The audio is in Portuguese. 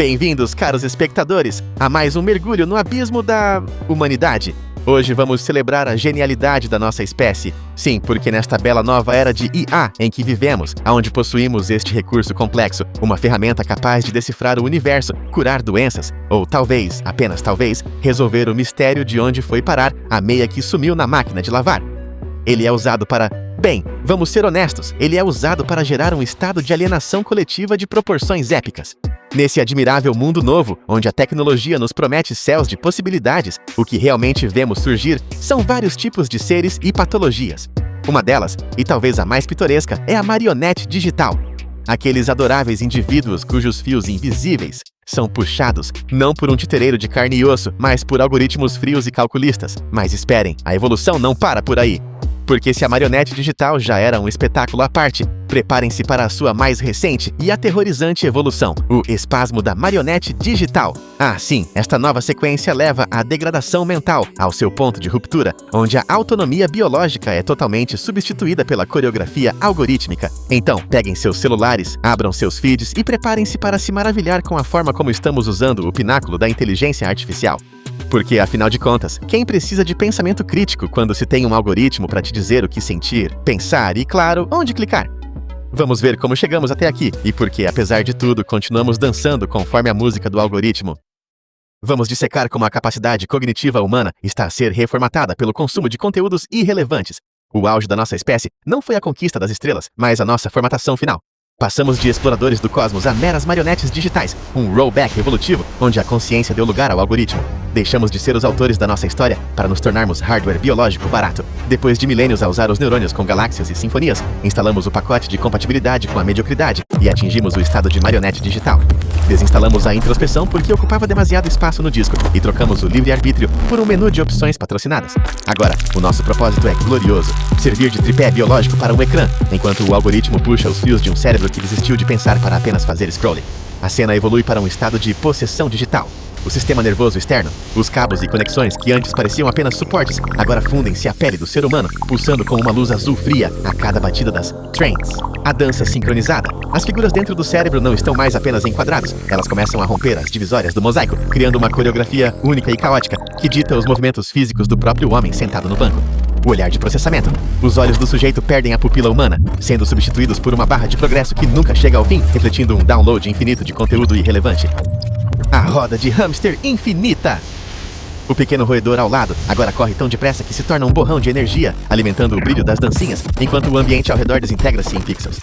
Bem-vindos, caros espectadores, a mais um mergulho no abismo da humanidade. Hoje vamos celebrar a genialidade da nossa espécie. Sim, porque nesta bela nova era de IA em que vivemos, onde possuímos este recurso complexo, uma ferramenta capaz de decifrar o universo, curar doenças, ou talvez, apenas talvez, resolver o mistério de onde foi parar a meia que sumiu na máquina de lavar. Ele é usado para... Bem, vamos ser honestos, ele é usado para gerar um estado de alienação coletiva de proporções épicas. Nesse admirável mundo novo, onde a tecnologia nos promete céus de possibilidades, o que realmente vemos surgir são vários tipos de seres e patologias. Uma delas, e talvez a mais pitoresca, é a marionete digital. Aqueles adoráveis indivíduos cujos fios invisíveis são puxados não por um titereiro de carne e osso, mas por algoritmos frios e calculistas. Mas esperem, a evolução não para por aí. Porque se a marionete digital já era um espetáculo à parte, preparem-se para a sua mais recente e aterrorizante evolução, o espasmo da marionete digital. Ah, sim, esta nova sequência leva à degradação mental, ao seu ponto de ruptura, onde a autonomia biológica é totalmente substituída pela coreografia algorítmica. Então, peguem seus celulares, abram seus feeds e preparem-se para se maravilhar com a forma como estamos usando o pináculo da inteligência artificial. Porque, afinal de contas, quem precisa de pensamento crítico quando se tem um algoritmo para te dizer o que sentir, pensar e, claro, onde clicar? Vamos ver como chegamos até aqui e por que, apesar de tudo, continuamos dançando conforme a música do algoritmo. Vamos dissecar como a capacidade cognitiva humana está a ser reformatada pelo consumo de conteúdos irrelevantes. O auge da nossa espécie não foi a conquista das estrelas, mas a nossa formatação final. Passamos de exploradores do cosmos a meras marionetes digitais, um rollback evolutivo onde a consciência deu lugar ao algoritmo. Deixamos de ser os autores da nossa história para nos tornarmos hardware biológico barato. Depois de milênios a usar os neurônios com galáxias e sinfonias, instalamos o pacote de compatibilidade com a mediocridade e atingimos o estado de marionete digital. Desinstalamos a introspeção porque ocupava demasiado espaço no disco e trocamos o livre-arbítrio por um menu de opções patrocinadas. Agora, o nosso propósito é glorioso: servir de tripé biológico para um ecrã, enquanto o algoritmo puxa os fios de um cérebro que desistiu de pensar para apenas fazer scrolling. A cena evolui para um estado de possessão digital. O sistema nervoso externo, os cabos e conexões que antes pareciam apenas suportes, agora fundem-se à pele do ser humano, pulsando com uma luz azul fria a cada batida das trance. A dança sincronizada. As figuras dentro do cérebro não estão mais apenas em quadrados, elas começam a romper as divisórias do mosaico, criando uma coreografia única e caótica que dita os movimentos físicos do próprio homem sentado no banco. O olhar de processamento. Os olhos do sujeito perdem a pupila humana, sendo substituídos por uma barra de progresso que nunca chega ao fim, refletindo um download infinito de conteúdo irrelevante. A roda de hamster infinita! O pequeno roedor ao lado agora corre tão depressa que se torna um borrão de energia, alimentando o brilho das dancinhas, enquanto o ambiente ao redor desintegra-se em pixels.